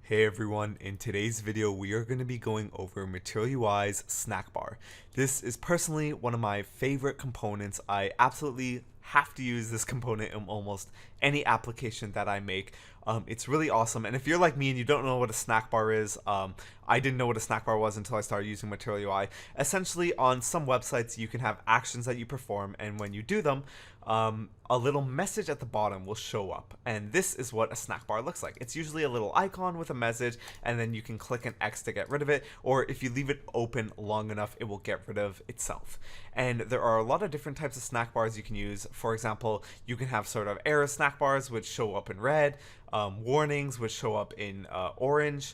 Hey everyone, in today's video we are going to be going over Material UI's Snackbar. This is personally one of my favorite components. I absolutely have to use this component in almost any application that I make. It's really awesome, and if you're like me and you don't know what a snack bar is, I didn't know what a snack bar was until I started using Material UI. Essentially, on some websites you can have actions that you perform, and when you do them, a little message at the bottom will show up, and this is what a snack bar looks like. It's usually a little icon with a message, and then you can click an X to get rid of it, or if you leave it open long enough, it will get rid of itself. And there are a lot of different types of snack bars you can use. For example, you can have sort of error snack bars which show up in red, warnings which show up in orange,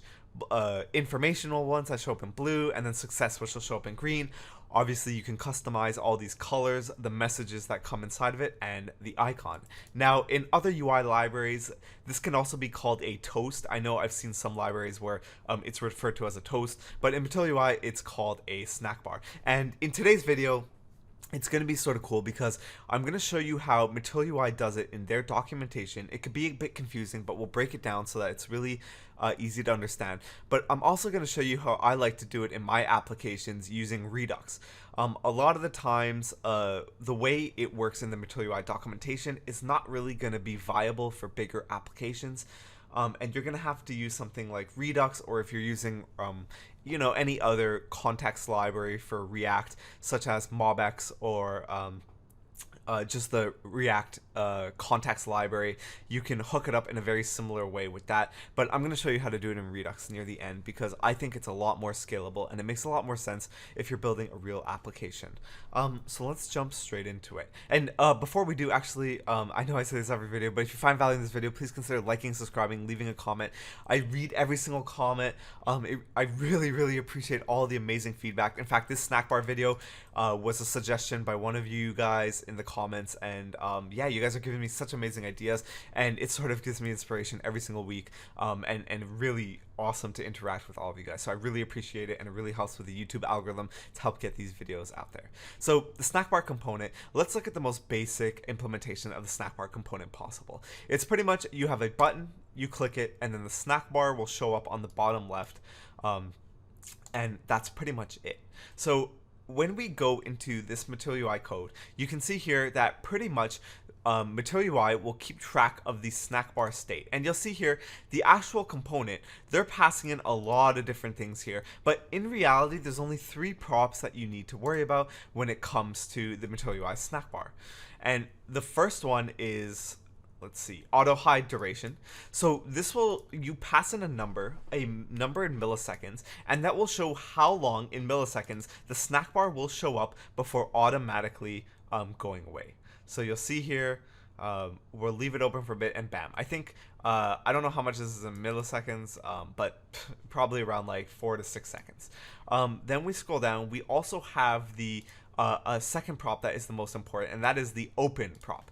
informational ones that show up in blue, and then success which will show up in green. Obviously, you can customize all these colors, the messages that come inside of it, and the icon. Now, in other UI libraries, this can also be called a toast. I know I've seen some libraries where it's referred to as a toast, but in Material UI, it's called a snack bar. And in today's video, it's going to be sort of cool because I'm going to show you how Material UI does it in their documentation. It could be a bit confusing, but we'll break it down so that it's really easy to understand. But I'm also going to show you how I like to do it in my applications using Redux. A lot of the times, the way it works in the Material UI documentation is not really going to be viable for bigger applications. And you're going to have to use something like Redux, or if you're using any other context library for React, such as MobX or just the React context library, you can hook it up in a very similar way with that. But I'm going to show you how to do it in Redux near the end because I think it's a lot more scalable and it makes a lot more sense if you're building a real application. So let's jump straight into it. And before we do, actually, I know I say this every video, but if you find value in this video, please consider liking, subscribing, leaving a comment. I read every single comment. I really appreciate all the amazing feedback. In fact, this snack bar video was a suggestion by one of you guys in the comments, and yeah, you guys are giving me such amazing ideas, and it sort of gives me inspiration every single week, and really awesome to interact with all of you guys. So I really appreciate it, and it really helps with the YouTube algorithm to help get these videos out there. So the snackbar component, let's look at the most basic implementation of the snackbar component possible. It's pretty much you have a button, you click it, and then the snackbar will show up on the bottom left, and that's pretty much it. So when we go into this Material UI code, you can see here that pretty much Material UI will keep track of the snackbar state. And you'll see here the actual component, they're passing in a lot of different things here. But in reality, there's only 3 props that you need to worry about when it comes to the Material UI snackbar. And the first one is, let's see, AutoHideDuration. So this will, you pass in a number in milliseconds, and that will show how long in milliseconds the snackbar will show up before automatically going away. So you'll see here, we'll leave it open for a bit, and bam. I think, I don't know how much this is in milliseconds, but probably around like 4 to 6 seconds. Then we scroll down, we also have the a second prop that is the most important, and that is the open prop.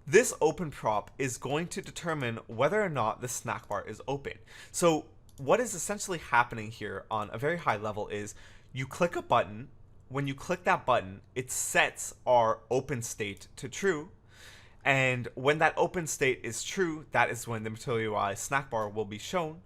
This open prop is going to determine whether or not the snackbar is open. So what is essentially happening here on a very high level is you click a button. When you click that button, it sets our open state to true. And when that open state is true, that is when the Material UI snackbar will be shown.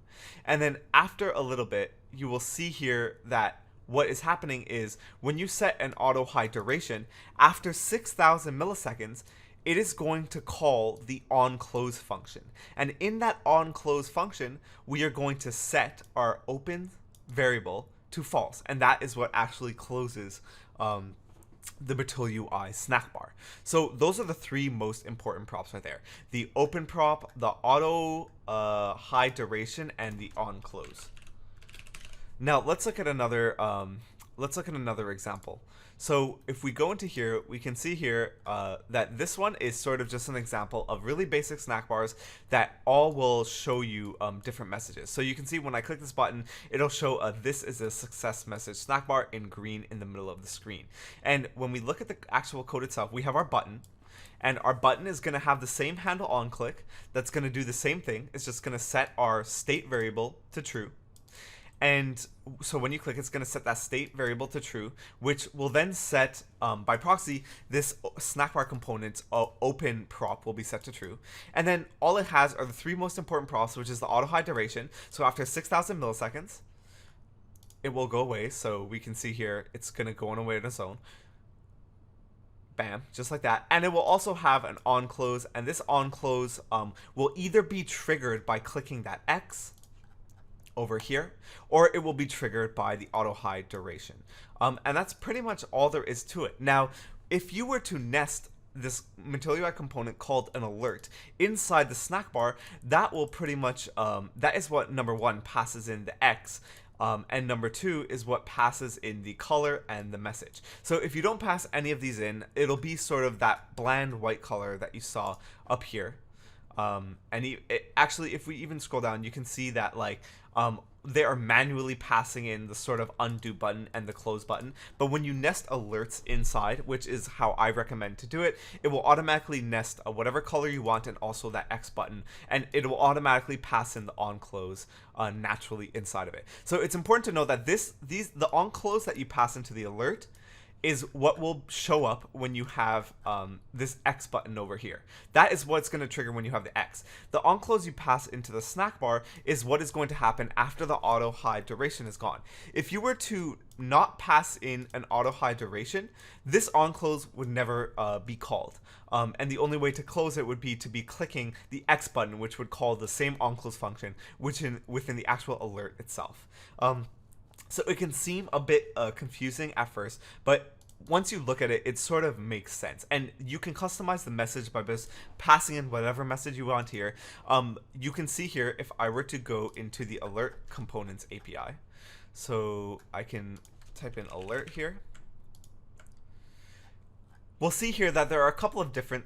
And then after a little bit, you will see here that what is happening is when you set an AutoHideDuration, after 6,000 milliseconds, it is going to call the onClose function. And in that onClose function, we are going to set our open variable to false. And that is what actually closes the Material UI snackbar. So those are the 3 most important props right there. The open prop, the AutoHideDuration, and the onClose. Now let's look at another example. So if we go into here, we can see here that this one is sort of just an example of really basic snack bars that all will show you different messages. So you can see when I click this button, it'll show this is a success message snack bar in green in the middle of the screen. And when we look at the actual code itself, we have our button. And our button is going to have the same handle on click that's going to do the same thing. It's just going to set our state variable to true. And so when you click, it's going to set that state variable to true, which will then set, by proxy, this Snackbar component's open prop will be set to true. And then all it has are the three most important props, which is the AutoHideDuration. So after 6,000 milliseconds, it will go away. So we can see here, it's going to go on away on its own. Bam, just like that. And it will also have an onClose, and this onClose will either be triggered by clicking that X over here, or it will be triggered by the AutoHideDuration. And that's pretty much all there is to it. Now, if you were to nest this Material UI component called an alert inside the Snackbar, that will pretty much, that is what number one passes in the X, and number two is what passes in the color and the message. So if you don't pass any of these in, it'll be sort of that bland white color that you saw up here. Actually, if we even scroll down, you can see that like they are manually passing in the sort of undo button and the close button. But when you nest alerts inside, which is how I recommend to do it, it will automatically nest whatever color you want and also that X button, and it will automatically pass in the onClose naturally inside of it. So it's important to know that the onClose that you pass into the alert is what will show up when you have this X button over here. That is what's going to trigger when you have the X. The onClose you pass into the Snackbar is what is going to happen after the AutoHideDuration is gone. If you were to not pass in an AutoHideDuration, this onClose would never be called. And the only way to close it would be to be clicking the X button, which would call the same onClose function within the actual alert itself. So it can seem a bit confusing at first, but once you look at it, it sort of makes sense. And you can customize the message by just passing in whatever message you want here. You can see here, if I were to go into the alert components API, so I can type in alert here. We'll see here that there are a couple of different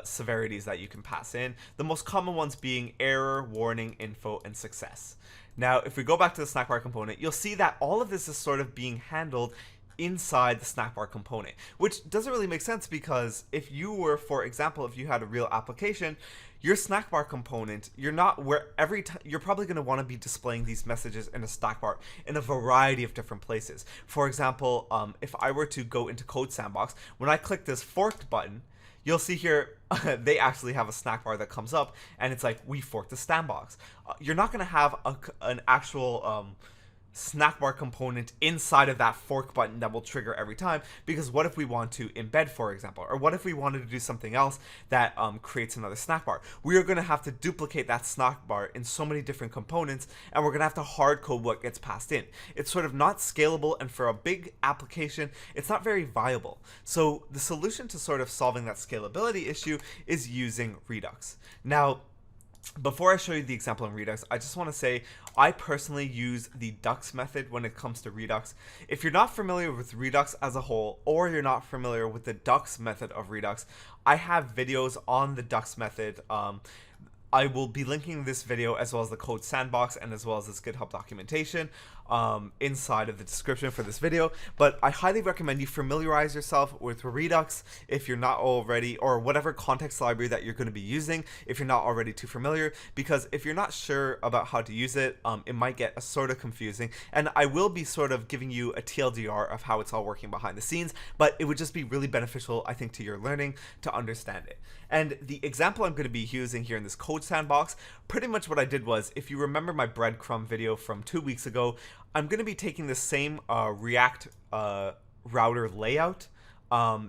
severities that you can pass in. The most common ones being error, warning, info, and success. Now, if we go back to the Snackbar component, you'll see that all of this is sort of being handled inside the Snackbar component, which doesn't really make sense because if you were, for example, if you had a real application, your Snackbar component, you're not where every time you're probably going to want to be displaying these messages in a Snackbar in a variety of different places. For example, if I were to go into Code Sandbox, when I click this forked button, you'll see here they actually have a Snackbar that comes up and it's like, we forked the sandbox. You're not going to have an actual Snackbar component inside of that fork button that will trigger every time, because what if we want to embed, for example, or what if we wanted to do something else that creates another Snackbar? We are going to have to duplicate that Snackbar in so many different components, and we're going to have to hard code what gets passed in. It's sort of not scalable, and for a big application, it's not very viable. So the solution to sort of solving that scalability issue is using Redux. Now, before I show you the example in Redux, I just want to say I personally use the Dux method when it comes to Redux. If you're not familiar with Redux as a whole, or you're not familiar with the Dux method of Redux, I have videos on the Dux method. I will be linking this video as well as the code sandbox and as well as this GitHub documentation inside of the description for this video. But I highly recommend you familiarize yourself with Redux if you're not already, or whatever context library that you're going to be using if you're not already too familiar, because if you're not sure about how to use it, it might get sort of confusing. And I will be sort of giving you a TLDR of how it's all working behind the scenes, but it would just be really beneficial, I think, to your learning to understand it. And the example I'm going to be using here in this code sandbox, pretty much what I did was, if you remember my breadcrumb video from 2 weeks ago, I'm going to be taking the same React router layout,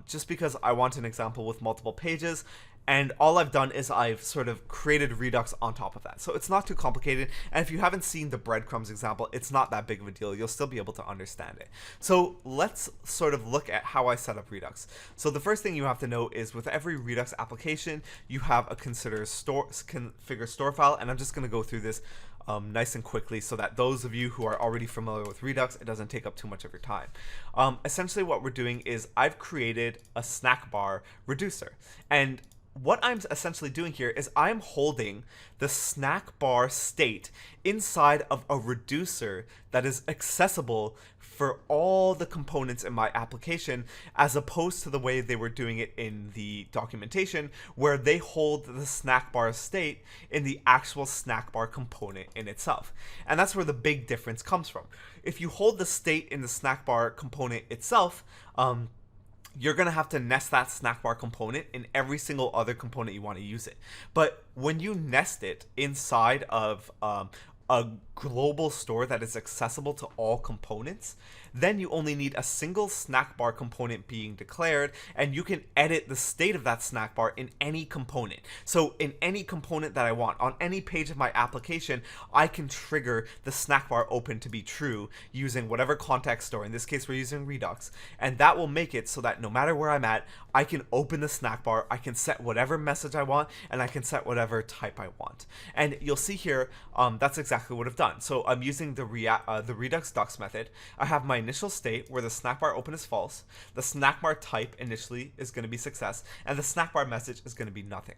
just because I want an example with multiple pages. And all I've done is I've sort of created Redux on top of that. So it's not too complicated. And if you haven't seen the breadcrumbs example, it's not that big of a deal. You'll still be able to understand it. So let's sort of look at how I set up Redux. So the first thing you have to know is with every Redux application, you have a configure store file. And I'm just going to go through this nice and quickly so that those of you who are already familiar with Redux, it doesn't take up too much of your time. Essentially what we're doing is I've created a Snackbar reducer. And what I'm essentially doing here is I'm holding the Snackbar state inside of a reducer that is accessible for all the components in my application, as opposed to the way they were doing it in the documentation, where they hold the snackbar state in the actual snackbar component in itself. And that's where the big difference comes from. If you hold the state in the snackbar component itself, you're going to have to nest that snackbar component in every single other component you want to use it. But when you nest it inside of a global store that is accessible to all components, then you only need a single snackbar component being declared, and you can edit the state of that snackbar in any component. So in any component that I want, on any page of my application, I can trigger the snackbar open to be true using whatever context store. In this case, we're using Redux, and that will make it so that no matter where I'm at, I can open the snackbar, I can set whatever message I want, and I can set whatever type I want. And you'll see here, that's exactly what I've done. So I'm using the Redux Ducks method. I have my initial state where the snackbar open is false, the snackbar type initially is going to be success, and the snackbar message is going to be nothing.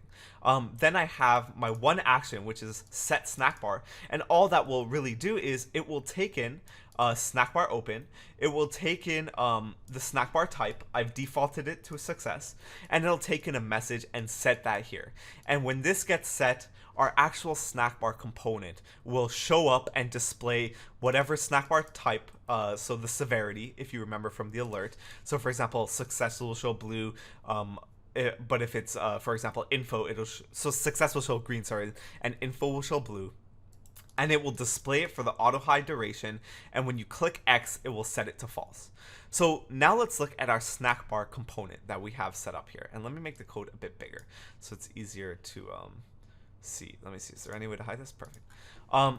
Then I have my one action, which is setSnackbar, and all that will really do is it will take in snackbar open, it will take in the snackbar type, I've defaulted it to a success, and it'll take in a message and set that here. And when this gets set, our actual snackbar component will show up and display whatever snackbar type, so the severity, if you remember from the alert. So for example, success will show blue, but if it's, for example, info, so success will show green, sorry, and info will show blue. And it will display it for the AutoHideDuration, and when you click X, it will set it to false. So now let's look at our snackbar component that we have set up here. And let me make the code a bit bigger so it's easier to see. Let me see, is there any way to hide this? Perfect.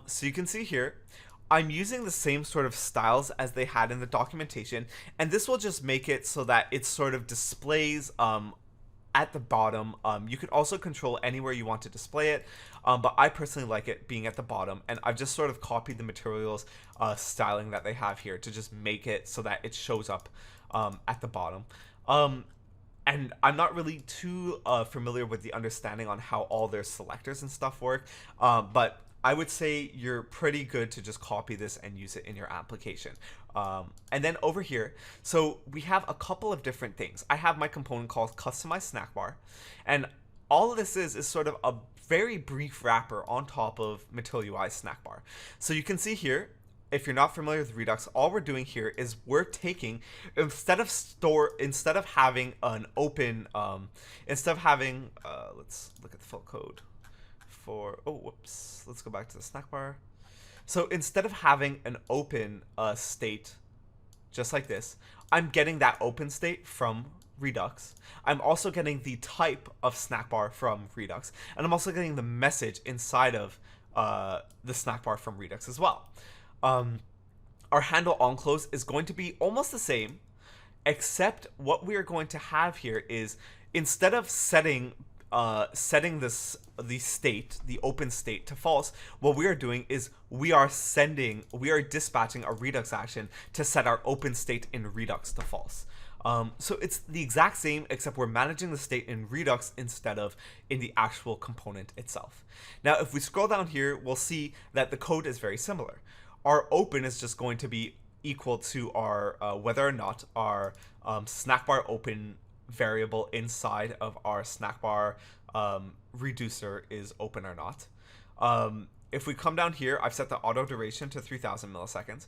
So you can see here, I'm using the same sort of styles as they had in the documentation, and this will just make it so that it sort of displays at the bottom. You can also control anywhere you want to display it, but I personally like it being at the bottom, and I've just sort of copied the materials styling that they have here to just make it so that it shows up at the bottom. And I'm not really too familiar with the understanding on how all their selectors and stuff work, but I would say you're pretty good to just copy this and use it in your application. And then over here, so we have a couple of different things. I have my component called Customize Snackbar, and all of this is sort of a very brief wrapper on top of Material UI Snackbar. So you can see here, if you're not familiar with Redux, all we're doing here is we're taking, instead of having an open, let's look at the full code for, let's go back to the snackbar. So instead of having an open state just like this, I'm getting that open state from Redux. I'm also getting the type of snackbar from Redux, and I'm also getting the message inside of the snackbar from Redux as well. Our handle onClose is going to be almost the same, except what we are going to have here is, instead of setting the state, the open state, to false, what we are doing is we are dispatching a Redux action to set our open state in Redux to false. So it's the exact same, except we're managing the state in Redux instead of in the actual component itself. Now, if we scroll down here, we'll see that the code is very similar. Our open is just going to be equal to our whether or not our snackbar open variable inside of our snackbar reducer is open or not. If we come down here, I've set the auto duration to 3000 milliseconds.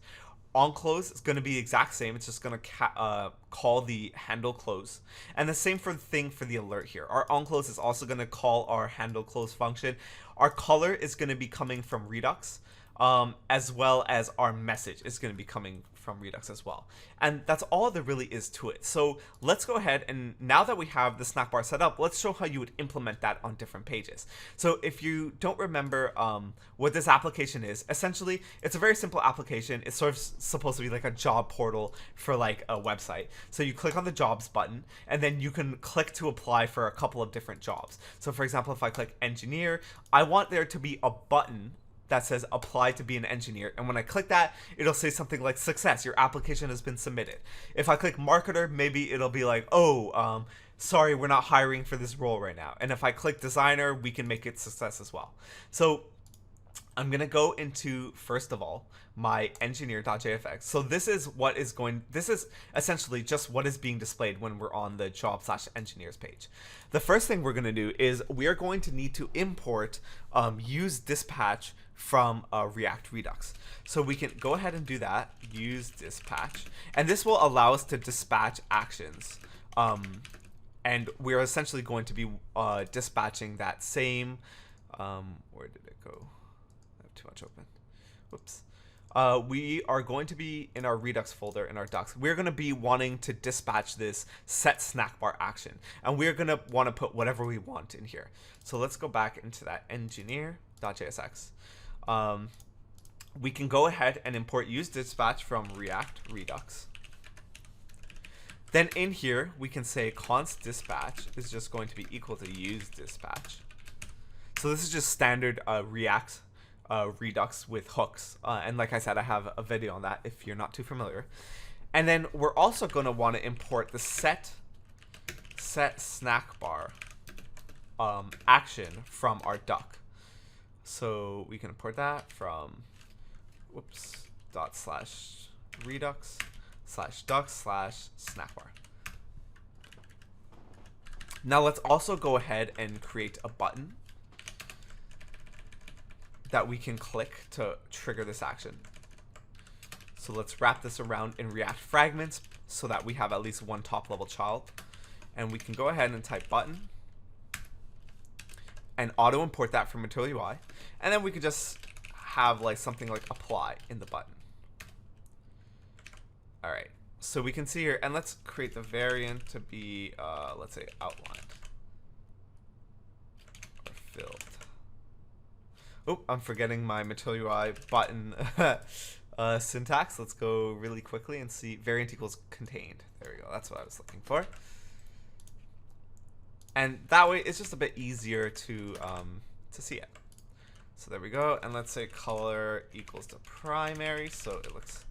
onClose is going to be the exact same. It's just going to call the handle close, and the same for the alert here. Our onClose is also going to call our handle close function. Our color is going to be coming from Redux, as well as our message is going to be coming from Redux as well. And that's all there really is to it. So let's go ahead, and now that we have the snackbar set up, let's show how you would implement that on different pages. So if you don't remember what this application is, essentially it's a very simple application. It's sort of supposed to be like a job portal for like a website. So you click on the jobs button, and then you can click to apply for a couple of different jobs. So for example, if I click engineer, I want there to be a button that says apply to be an engineer, and when I click that, it'll say something like success, your application has been submitted. If I click marketer, maybe it'll be like, oh, sorry, we're not hiring for this role right now. And if I click designer, we can make it success as well. So I'm going to go into, first of all, my engineer.jfx. So this is essentially just what is being displayed when we're on the job/engineers page. The first thing we're going to do is we are going to need to import use dispatch from React Redux. So we can go ahead and do that, use dispatch, and this will allow us to dispatch actions. And we're essentially going to be dispatching that same, where did it go? I have too much open. Whoops. We are going to be in our Redux folder in our docs. We're going to be wanting to dispatch this setSnackbar action, and we're going to want to put whatever we want in here. So let's go back into that engineer.jsx. We can go ahead and import use dispatch from React Redux. Then in here, we can say const dispatch is just going to be equal to use dispatch. So this is just standard React Redux with hooks. And like I said, I have a video on that if you're not too familiar. And then we're also going to want to import the setSnackbar action from our duck. So we can import that from /redux/duck/snackbar. Now let's also go ahead and create a button that we can click to trigger this action. So let's wrap this around in React fragments so that we have at least one top level child. And we can go ahead and type button and auto import that from Material UI. And then we could just have like something like apply in the button. All right, so we can see here, and let's create the variant to be, let's say outlined or filled. Oh, I'm forgetting my Material UI button syntax. Let's go really quickly and see variant equals contained. There we go. That's what I was looking for. And that way, it's just a bit easier to see it. So there we go. And let's say color equals to primary, so it looks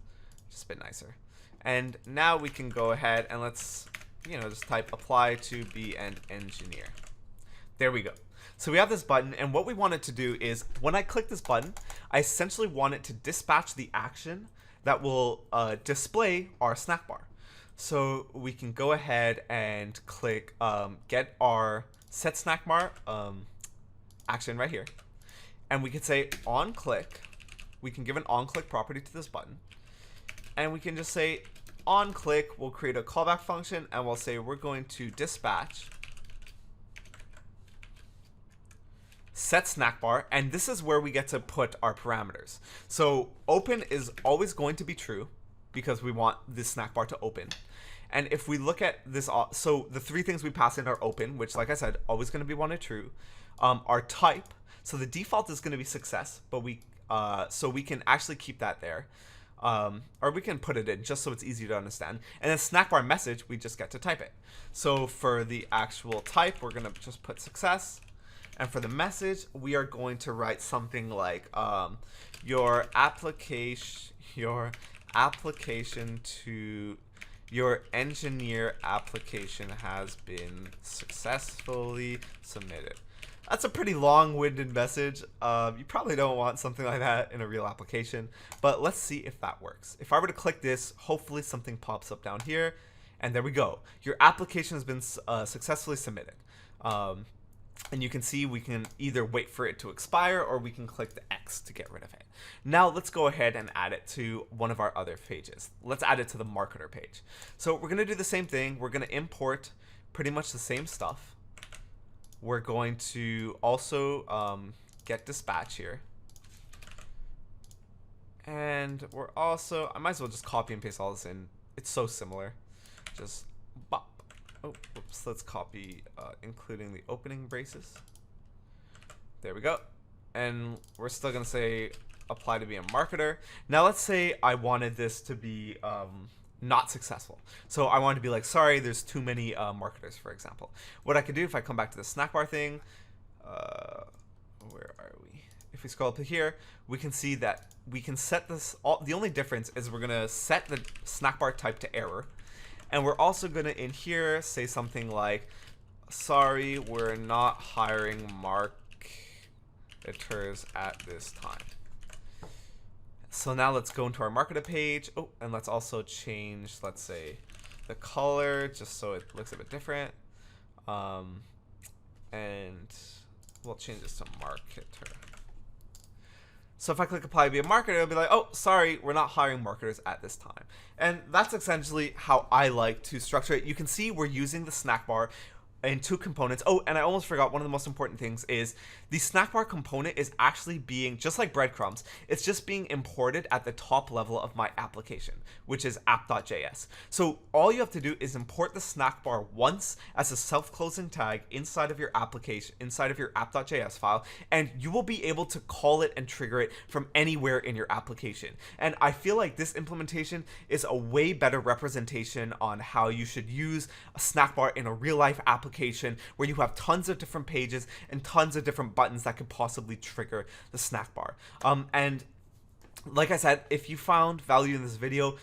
just a bit nicer. And now we can go ahead and let's, just type apply to be an engineer. There we go. So we have this button, and what we want it to do is when I click this button, I essentially want it to dispatch the action that will display our snack bar. So we can go ahead and click get our setSnackbar action right here. And we can say on click. We can give an on click property to this button. And we can just say on click, we'll create a callback function, and we'll say we're going to dispatch setSnackbar, and this is where we get to put our parameters. So open is always going to be true because we want this snack bar to open. And if we look at this, so the three things we pass in are open, which like I said, always going to be one and true. Our type, so the default is going to be success, but so we can actually keep that there. Or we can put it in just so it's easy to understand. And then snackbar message, we just get to type it. So for the actual type, we're going to just put success. And for the message, we are going to write something like your engineer application has been successfully submitted. That's a pretty long-winded message. You probably don't want something like that in a real application, but let's see if that works. If I were to click this, hopefully something pops up down here, and there we go. Your application has been successfully submitted. And you can see we can either wait for it to expire or we can click the X to get rid of it. Now let's go ahead and add it to one of our other pages. Let's add it to the marketer page. So we're going to do the same thing. We're going to import pretty much the same stuff. We're going to also get dispatch here. And we're also, I might as well just copy and paste all this in. It's so similar. Just bop. Oh, oops, let's copy, including the opening braces. There we go. And we're still going to say apply to be a marketer. Now let's say I wanted this to be not successful. So I wanted to be like, sorry, there's too many marketers, for example. What I could do if I come back to the snackbar thing, where are we? If we scroll up to here, we can see that we can set this, the only difference is we're going to set the snackbar type to error. And we're also going to, in here, say something like, sorry, we're not hiring marketers at this time. So now let's go into our marketer page. Oh, and let's also change, let's say, the color just so it looks a bit different. And we'll change this to marketer. So if I click apply to be a marketer, it'll be like, oh, sorry, we're not hiring marketers at this time. And that's essentially how I like to structure it. You can see we're using the Snackbar in two components. Oh, and I almost forgot one of the most important things is the Snackbar component is actually being, just like breadcrumbs, it's just being imported at the top level of my application, which is app.js. So all you have to do is import the Snackbar once as a self-closing tag inside of your application, inside of your app.js file, and you will be able to call it and trigger it from anywhere in your application. And I feel like this implementation is a way better representation on how you should use a Snackbar in a real-life application where you have tons of different pages and tons of different buttons that could possibly trigger the Snackbar. And like I said, if you found value in this video,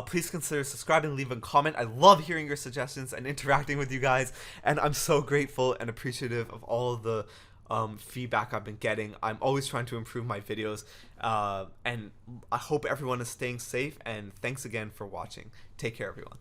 please consider subscribing, leave a comment. I love hearing your suggestions and interacting with you guys, and I'm so grateful and appreciative of all of the feedback I've been getting. I'm always trying to improve my videos, and I hope everyone is staying safe, and thanks again for watching. Take care, everyone.